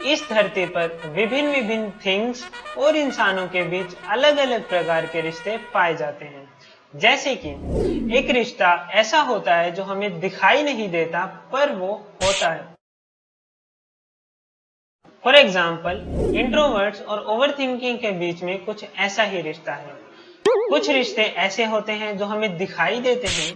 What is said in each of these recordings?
इस धरती पर विभिन्न विभिन्न थिंग्स और इंसानों के बीच अलग अलग प्रकार के रिश्ते पाए जाते हैं। जैसे कि एक रिश्ता ऐसा होता है जो हमें दिखाई नहीं देता पर वो होता है। फॉर एग्जाम्पल, इंट्रोवर्ट्स और ओवरथिंकिंग के बीच में कुछ ऐसा ही रिश्ता है। कुछ रिश्ते ऐसे होते हैं जो हमें दिखाई देते हैं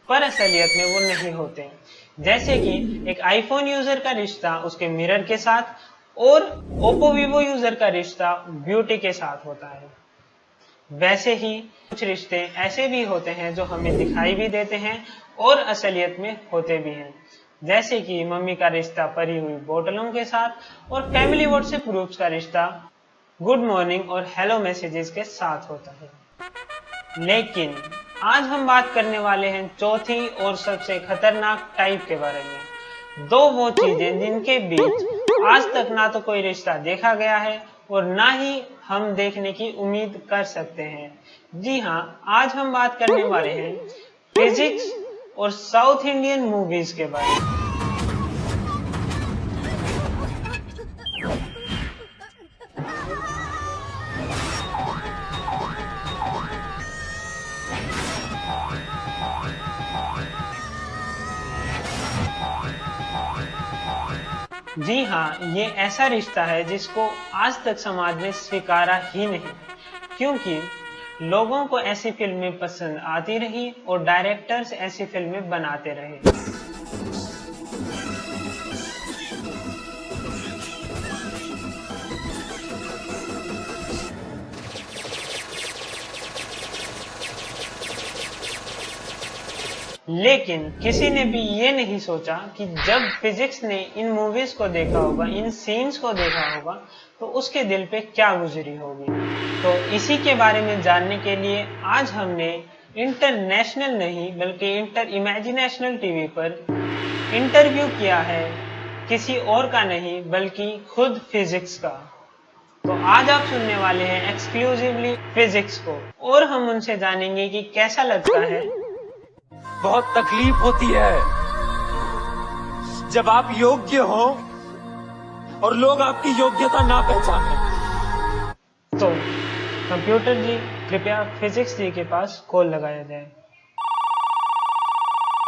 पर असलियत में वो नहीं होते। जैसे कि एक आईफोन यूजर का रिश्ता उसके मिरर के साथ और ओप्पो वीवो यूजर का रिश्ता ब्यूटी के साथ होता है। वैसे ही कुछ रिश्ते ऐसे भी होते हैं जो हमें दिखाई भी देते हैं और असलियत में होते भी हैं। जैसे कि मम्मी का रिश्ता परी हुई बोतलों के साथ और फैमिली व्हाट्सएप ग्रुप्स का रिश्ता गुड मॉर्निंग और हेलो मैसेजेस के साथ होता है। लेकिन आज हम बात करने वाले हैं चौथी और सबसे खतरनाक टाइप के बारे में। दो वो चीजें जिनके बीच आज तक ना तो कोई रिश्ता देखा गया है और ना ही हम देखने की उम्मीद कर सकते हैं। जी हाँ, आज हम बात करने वाले हैं फिजिक्स और साउथ इंडियन मूवीज के बारे में। जी हाँ, ये ऐसा रिश्ता है जिसको आज तक समाज ने स्वीकारा ही नहीं, क्योंकि लोगों को ऐसी फिल्में पसंद आती रही और डायरेक्टर्स ऐसी फिल्में बनाते रहे। लेकिन किसी ने भी ये नहीं सोचा कि जब फिजिक्स ने इन मूवीज को देखा होगा, इन सीन्स को देखा होगा, तो उसके दिल पे क्या गुजरी होगी। तो इसी के बारे में जानने के लिए आज हमने इंटरनेशनल नहीं बल्कि इंटर इमेजिनेशनल टीवी पर इंटरव्यू किया है, किसी और का नहीं बल्कि खुद फिजिक्स का। तो आज आप सुनने वाले हैं एक्सक्लूसिवली फिजिक्स को और हम उनसे जानेंगे कि कैसा लगता है। बहुत तकलीफ होती है जब आप योग्य हो और लोग आपकी योग्यता ना पहचाने। तो कंप्यूटर जी, कृपया फिजिक्स जी के पास कॉल लगाया जाए।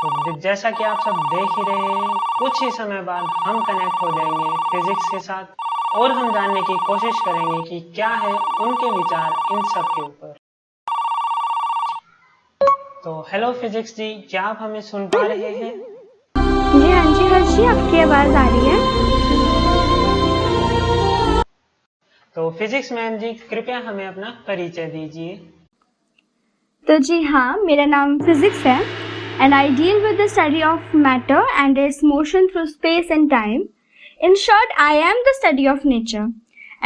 तो जैसा कि आप सब देख ही रहे हैं, कुछ ही समय बाद हम कनेक्ट हो जाएंगे फिजिक्स के साथ और हम जानने की कोशिश करेंगे कि क्या है उनके विचार इन सब के ऊपर। तो हेलो फिजिक्स जी, क्या आप हमें सुन पा रहे हैं? जी हाँ जी हर्ष जी, आपकी आवाज आ रही है। तो फिजिक्स मैम जी, कृपया हमें अपना परिचय दीजिए। तो जी हाँ, मेरा नाम फिजिक्स है and I deal with the study of matter and it's motion through space and time. In short, I am the study of nature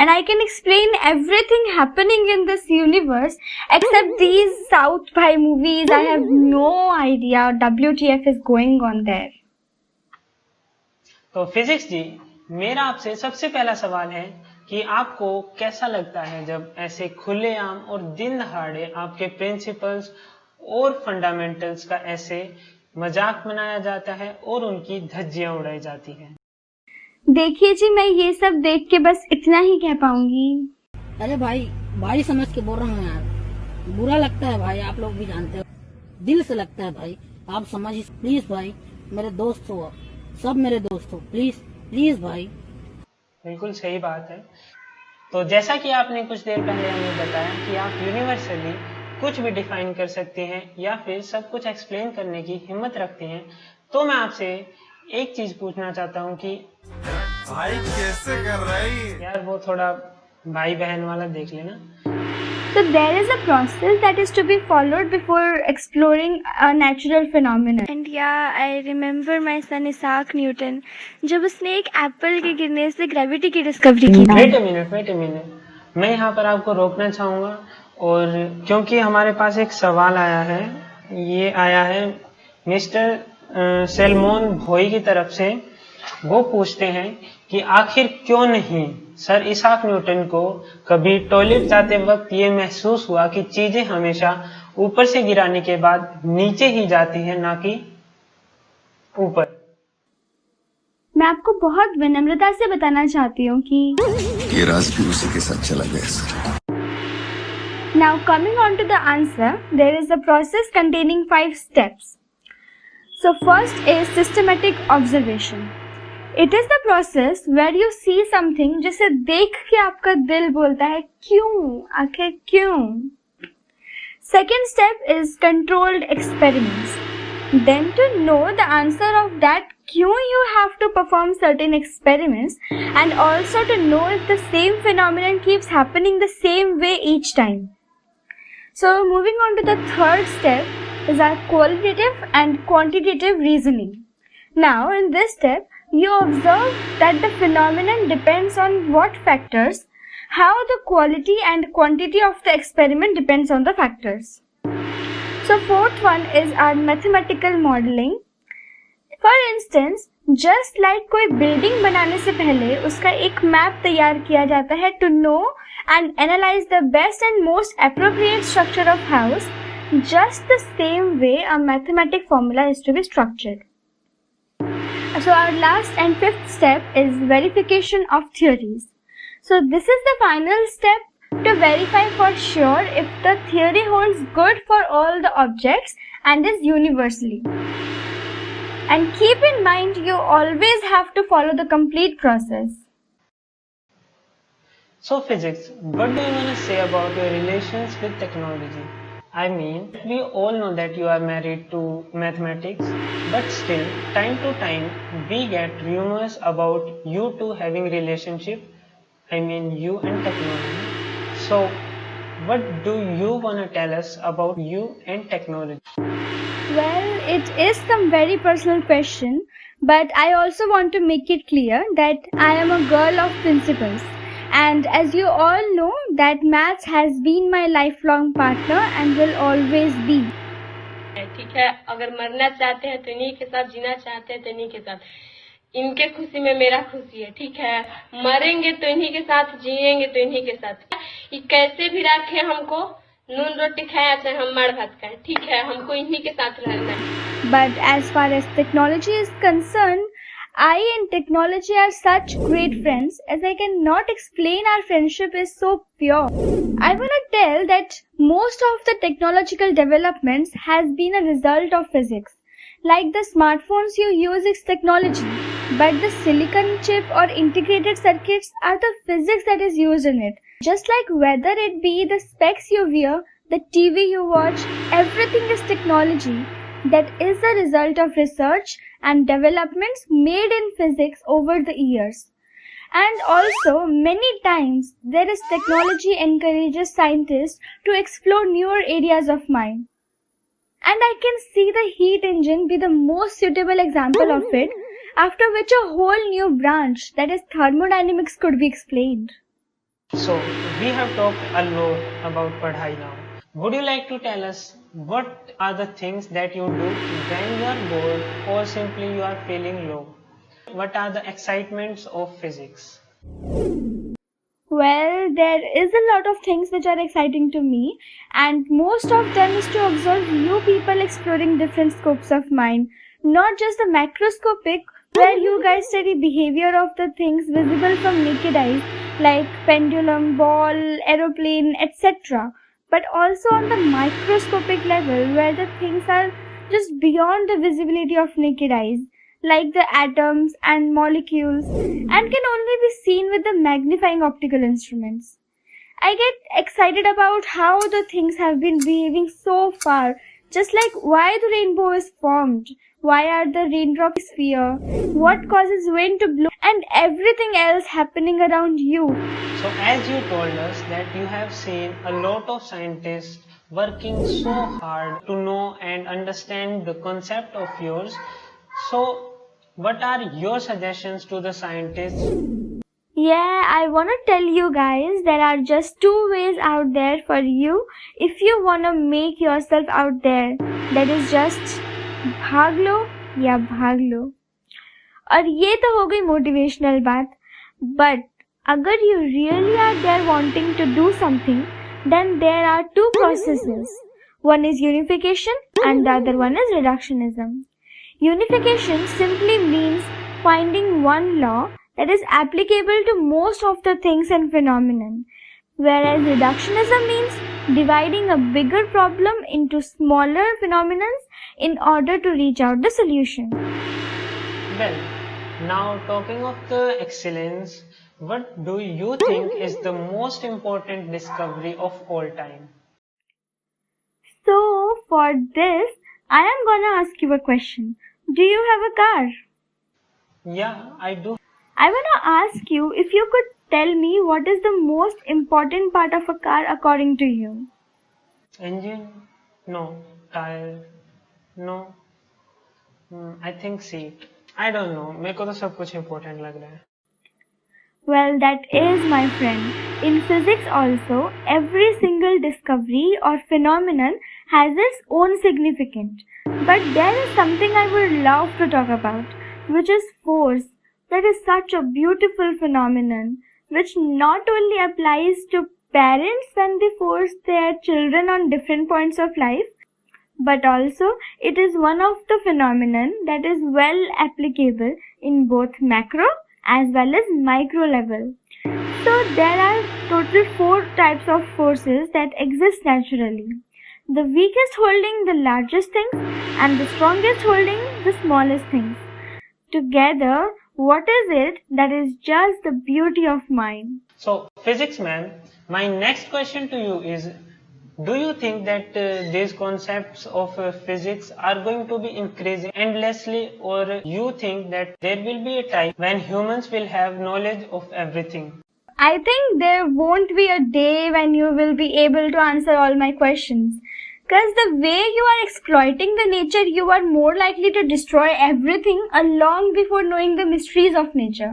and I can explain everything happening in this universe except these South Bhai movies. I have no idea WTF is going on there. तो physics जी, मेरा आपसे सबसे पहला सवाल है कि आपको कैसा लगता है जब ऐसे खुलेआम और दिन दहाड़े आपके प्रिंसिपल्स और फंडामेंटल्स का ऐसे मजाक बनाया जाता है और उनकी धज्जियां उड़ाई जाती हैं। देखिए जी, मैं ये सब देख के बस इतना ही कह पाऊंगी। अरे भाई समझ के बोल रहा हूँ यार, बुरा लगता है भाई, आप लोग भी जानते हो, दिल से लगता है भाई, आप समझिए प्लीज भाई, मेरे दोस्त हो, सब मेरे दोस्त हो, प्लीज भाई। बिल्कुल सही बात है। तो जैसा कि आपने कुछ देर पहले हमें बताया कि आप यूनिवर्सली कुछ भी डिफाइन कर सकते हैं या फिर सब कुछ एक्सप्लेन करने की हिम्मत रखते हैं, तो मैं आपसे एक चीज पूछना चाहता हूँ कि भाई कैसे कर रही यार वो थोड़ा भाई बहन वाला देख लेना। So there is a process that is to be followed before exploring a natural phenomenon. And yeah, I remember my son Isaac Newton, जब उसने एक एप्पल के गिरने से ग्रेविटी की डिस्कवरी की। वेट अ मिनट, मैं यहाँ पर आपको रोकना चाहूंगा, और क्योंकि हमारे पास एक सवाल आया है, ये आया है मिस्टर सेलमोन भोई की तरफ से। वो पूछते हैं कि आखिर क्यों नहीं सर इसाक न्यूटन को कभी टॉयलेट जाते वक्त ये महसूस हुआ कि चीजें हमेशा ऊपर से गिराने के बाद नीचे ही जाती है, ना कि ऊपर। मैं आपको बहुत विनम्रता से बताना चाहती हूँ कि ये राज भी उसी के साथ चला गया sir. Now coming on to the answer, there is a process containing 5 steps. So first is systematic observation. It is the process where you see something जिसे देख के आपका दिल बोलता है क्यों, आखिर क्यों. Second step is controlled experiments. Then to know the answer of that kyun, you have to perform certain experiments and also to know if the same phenomenon keeps happening the same way each time. So moving on to the third step is our qualitative and quantitative reasoning. Now in this step, you observe that the phenomenon depends on what factors, how the quality and quantity of the experiment depends on the factors. So fourth one is our mathematical modeling. For instance, just like कोई building बनाने से पहले उसका एक map तैयार किया जाता है to know and analyze the best and most appropriate structure of house, just the same way a mathematic formula is to be structured. So our last and fifth step is verification of theories. So this is the final step to verify for sure if the theory holds good for all the objects and is universally. And keep in mind, you always have to follow the complete process. So physics, what do you want to say about your relations with technology? I mean, we all know that you are married to mathematics, but still, time to time, we get rumors about you two having relationship. I mean, you and technology. So, what do you want to tell us about you and technology? Well, it is some very personal question, but I also want to make it clear that I am a girl of principles. And as you all know, that maths has been my lifelong partner and will always be. ठीक है, अगर मरना चाहते हैं तो इन्हीं के साथ, जीना चाहते हैं तो इन्हीं के साथ. इनके खुशी में मेरा खुशी है, ठीक है. मरेंगे तो इन्हीं के साथ, जिएंगे तो इन्हीं के साथ. ये कैसे भी रखे हमको, नून रोटी खाए चाहे हम मर भात खाए, ठीक है. हमको इन्हीं के साथ रहना है. But as far as technology is concerned, I and technology are such great friends as I cannot explain. Our friendship is so pure. I want to tell that most of the technological developments has been a result of physics. Like the smartphones you use is technology, but the silicon chip or integrated circuits are the physics that is used in it. Just like whether it be the specs you wear, the TV you watch, everything is technology that is the result of research and developments made in physics over the years. And also, many times, there is technology encourages scientists to explore newer areas of mind. And I can see the heat engine be the most suitable example of it, after which a whole new branch, that is thermodynamics, could be explained. So, we have talked a lot about Padhai now. Would you like to tell us what are the things that you do when you are bored or simply you are feeling low? What are the excitements of physics? Well, there is a lot of things which are exciting to me, and most of them is to observe you people exploring different scopes of mind, not just the macroscopic, where you guys study behavior of the things visible from naked eyes, like pendulum, ball, aeroplane, etc., but also on the microscopic level, where the things are just beyond the visibility of naked eyes, like the atoms and molecules, and can only be seen with the magnifying optical instruments. I get excited about how the things have been behaving so far, just like why the rainbow is formed, why are the raindrops here, what causes wind to blow, and everything else happening around you. So as you told us that you have seen a lot of scientists working so hard to know and understand the concept of yours, so what are your suggestions to the scientists? Yeah, I want to tell you guys there are just 2 ways out there for you if you want to make yourself out there. That is just भाग लो या भाग लो. और ये तो हो गई motivational बात, but अगर you really are there wanting to do something, then there are 2 processes. One is unification and the other one is reductionism. Unification simply means finding one law that is applicable to most of the things and phenomenon, whereas reductionism means dividing a bigger problem into smaller phenomena in order to reach out the solution. Well, now talking of the excellence, what do you think is the most important discovery of all time? So, for this, I am gonna ask you a question. Do you have a car? Yeah, I do. I wanna ask you if you could tell me what is the most important part of a car according to you. Engine? No. Tire? No. I think seat. I don't know. मेरे को तो सब कुछ important लग रहा है. Well, that is, my friend. In physics also, every single discovery or phenomenon has its own significance. But there is something I would love to talk about, which is force. That is such a beautiful phenomenon, which not only applies to parents when they force their children on different points of life, but also it is one of the phenomenon that is well applicable in both macro as well as micro level. So there are total 4 types of forces that exist naturally. The weakest holding the largest things and the strongest holding the smallest things. Together, what is it that is just the beauty of mind? So, physics man, my next question to you is, do you think that these concepts of physics are going to be increasing endlessly, or you think that there will be a time when humans will have knowledge of everything? I think there won't be a day when you will be able to answer all my questions. Because the way you are exploiting the nature, you are more likely to destroy everything long before knowing the mysteries of nature.